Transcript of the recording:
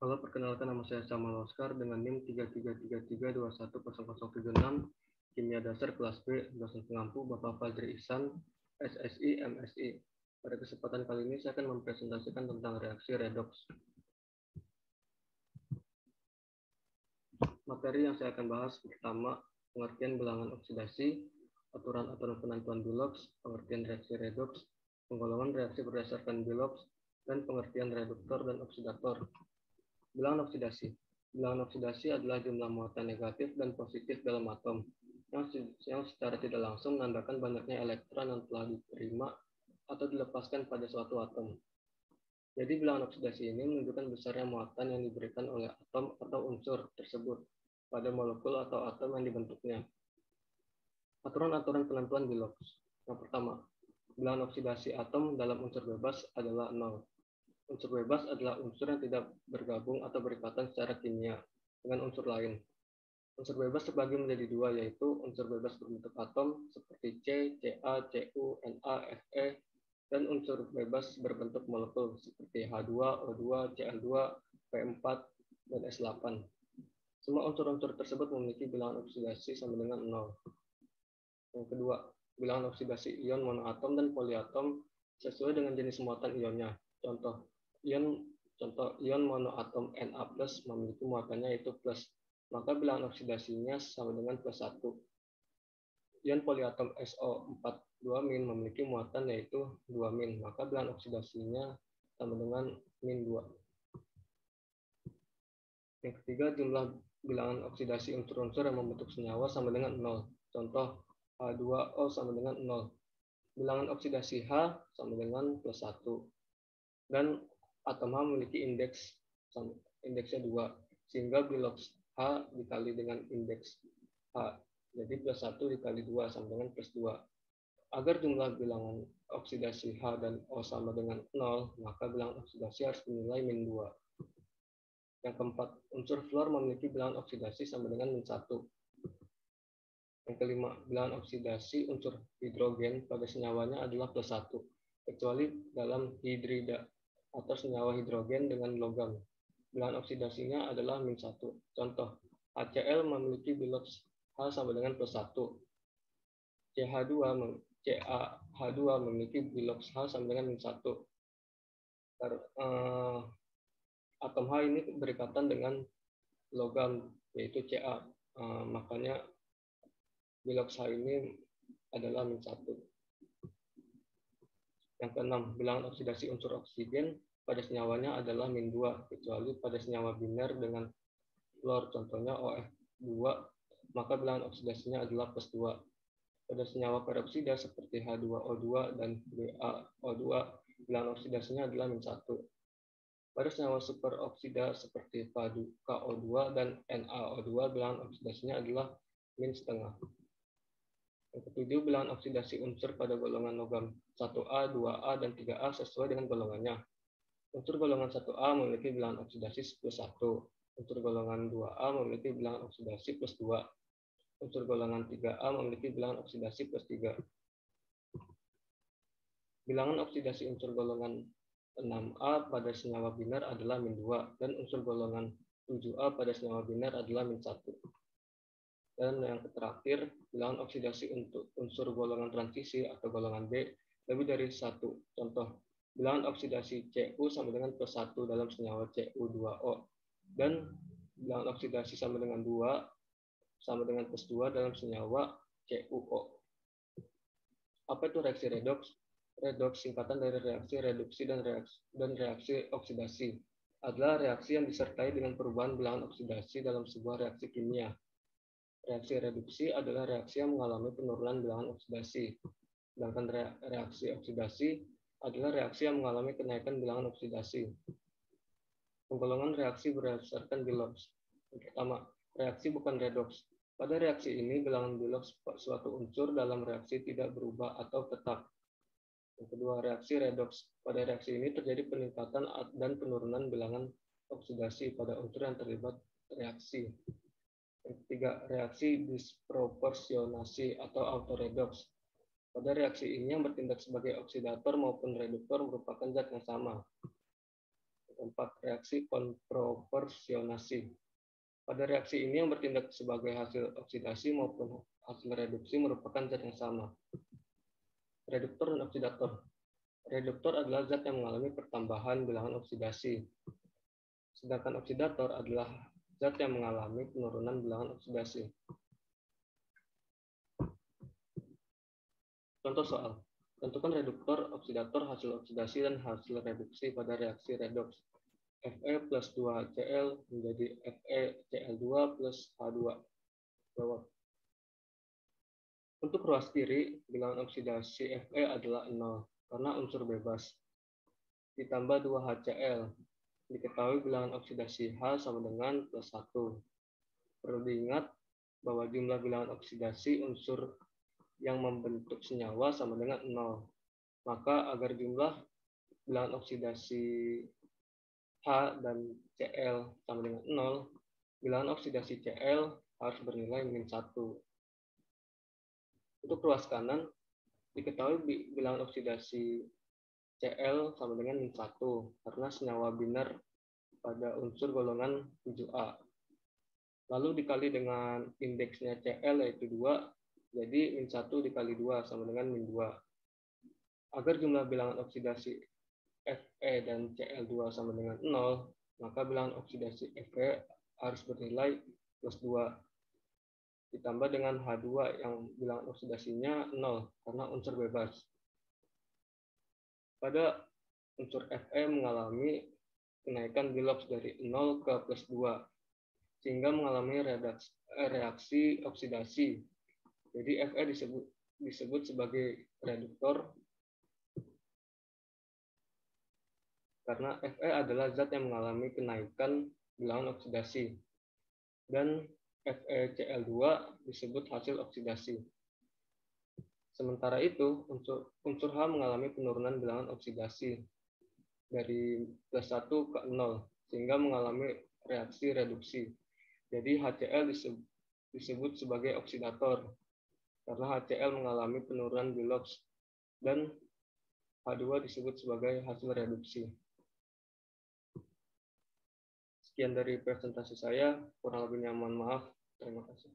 Halo, perkenalkan nama saya Samuel Oscar dengan NIM 3333210076, Kimia Dasar kelas B, dosen pengampu Bapak Fadri Ihsan, SSI, MSI. Pada kesempatan kali ini saya akan mempresentasikan tentang reaksi redox. Materi yang saya akan bahas pertama, pengertian bilangan oksidasi, aturan-aturan penentuan bilox, pengertian reaksi redox, penggolongan reaksi berdasarkan bilox, dan pengertian reduktor dan oksidator. Bilangan oksidasi. Bilangan oksidasi adalah jumlah muatan negatif dan positif dalam atom yang secara tidak langsung menandakan banyaknya elektron yang telah diterima atau dilepaskan pada suatu atom. Jadi bilangan oksidasi ini menunjukkan besarnya muatan yang diberikan oleh atom atau unsur tersebut pada molekul atau atom yang dibentuknya. Aturan-aturan penentuan bilox. Yang pertama, bilangan oksidasi atom dalam unsur bebas adalah 0. Unsur bebas adalah unsur yang tidak bergabung atau berikatan secara kimia dengan unsur lain. Unsur bebas terbagi menjadi dua, yaitu unsur bebas berbentuk atom seperti C, Ca, Cu, Na, Fe, dan unsur bebas berbentuk molekul seperti H2, O2, Cl2, P4, dan S8. Semua unsur-unsur tersebut memiliki bilangan oksidasi sama dengan 0. Yang kedua, bilangan oksidasi ion monoatom dan poliatom sesuai dengan jenis muatan ionnya. Contoh ion monoatom Na+ memiliki muatannya yaitu plus, maka bilangan oksidasinya sama dengan +1. Ion poliatom SO4 2- memiliki muatan yaitu 2-, maka bilangan oksidasinya sama dengan -2. Yang ketiga, jumlah bilangan oksidasi unsur-unsur yang membentuk senyawa sama dengan 0. Contoh, H2O sama dengan 0. Bilangan oksidasi H sama dengan +1. Dan atom H memiliki indeksnya 2, sehingga bilox H dikali dengan indeks H. Jadi +1 dikali 2 sama dengan +2. Agar jumlah bilangan oksidasi H dan O sama dengan 0, maka bilangan oksidasi harus bernilai -2. Yang keempat, unsur fluor memiliki bilangan oksidasi sama dengan -1. Yang kelima, bilangan oksidasi unsur hidrogen pada senyawanya adalah +1, kecuali dalam hidrida atau senyawa hidrogen dengan logam. Bilangan oksidasinya adalah -1. Contoh, HCl memiliki bilox H sama dengan +1. CaH2 memiliki bilox H sama dengan -1. Atom H ini berikatan dengan logam, yaitu Ca. Makanya bilox H ini adalah -1. Yang keenam, bilangan oksidasi unsur oksigen pada senyawanya adalah -2, kecuali pada senyawa biner dengan fluor, contohnya OF2, maka bilangan oksidasinya adalah +2. Pada senyawa peroksida seperti H2O2 dan BaO2, bilangan oksidasinya adalah -1. Pada senyawa superoksida seperti KO2 dan NaO2, bilangan oksidasinya adalah -0,5. Yang ketujuh, bilangan oksidasi unsur pada golongan logam 1A, 2A, dan 3A sesuai dengan golongannya. Unsur golongan 1A memiliki bilangan oksidasi +1. Unsur golongan 2A memiliki bilangan oksidasi +2. Unsur golongan 3A memiliki bilangan oksidasi +3. Bilangan oksidasi unsur golongan 6A pada senyawa biner adalah -2, dan unsur golongan 7A pada senyawa biner adalah -1. Dan yang terakhir, bilangan oksidasi untuk unsur golongan transisi atau golongan B lebih dari 1. Contoh, bilangan oksidasi Cu sama dengan +1 dalam senyawa Cu2O, dan bilangan oksidasi sama dengan 2 sama dengan +2 dalam senyawa CuO. Apa itu reaksi redoks? Redoks singkatan dari reaksi reduksi dan reaksi oksidasi. Adalah reaksi yang disertai dengan perubahan bilangan oksidasi dalam sebuah reaksi kimia. Reaksi reduksi adalah reaksi yang mengalami penurunan bilangan oksidasi. Sedangkan reaksi oksidasi adalah reaksi yang mengalami kenaikan bilangan oksidasi. Penggolongan reaksi berdasarkan bilox. Yang pertama, reaksi bukan redoks. Pada reaksi ini, bilangan bilox suatu unsur dalam reaksi tidak berubah atau tetap. Yang kedua, reaksi redoks. Pada reaksi ini terjadi peningkatan dan penurunan bilangan oksidasi pada unsur yang terlibat reaksi. Yang ketiga, reaksi disproporsionasi atau autoredoks. Pada reaksi ini yang bertindak sebagai oksidator maupun reduktor merupakan zat yang sama. Yang Keempat, reaksi konproporsionasi. Pada reaksi ini yang bertindak sebagai hasil oksidasi maupun hasil reduksi merupakan zat yang sama. Reduktor dan oksidator. Reduktor adalah zat yang mengalami pertambahan bilangan oksidasi. Sedangkan oksidator adalah zat yang mengalami penurunan bilangan oksidasi. Contoh soal. Tentukan reduktor, oksidator, hasil oksidasi, dan hasil reduksi pada reaksi redoks. Fe plus 2HCl menjadi FeCl2 plus H2. Jawab. Untuk ruas kiri, bilangan oksidasi Fe adalah 0 karena unsur bebas. Ditambah 2HCl. Diketahui bilangan oksidasi H sama dengan plus 1. Perlu diingat bahwa jumlah bilangan oksidasi unsur yang membentuk senyawa sama dengan 0. Maka agar jumlah bilangan oksidasi H dan Cl sama dengan 0, bilangan oksidasi Cl harus bernilai min 1. Untuk ruas kanan, diketahui bilangan oksidasi Cl sama dengan min 1 karena senyawa biner pada unsur golongan 7A. Lalu dikali dengan indeksnya Cl yaitu 2, jadi min 1 dikali 2 sama dengan min 2. Agar jumlah bilangan oksidasi Fe dan Cl2 sama dengan 0, maka bilangan oksidasi Fe harus bernilai plus 2. Ditambah dengan H2 yang bilangan oksidasinya 0 karena unsur bebas. Pada unsur Fe mengalami kenaikan Bilox dari 0 ke plus 2, sehingga mengalami reaksi oksidasi. Jadi Fe disebut sebagai reduktor karena Fe adalah zat yang mengalami kenaikan bilangan oksidasi. Dan FeCl2 disebut hasil oksidasi. Sementara itu, unsur H mengalami penurunan bilangan oksidasi dari plus 1 ke 0, sehingga mengalami reaksi reduksi. Jadi HCl disebut sebagai oksidator, karena HCl mengalami penurunan Bilox, dan H2 disebut sebagai hasil reduksi. Sekian dari presentasi saya, kurang lebihnya mohon maaf. Terima kasih.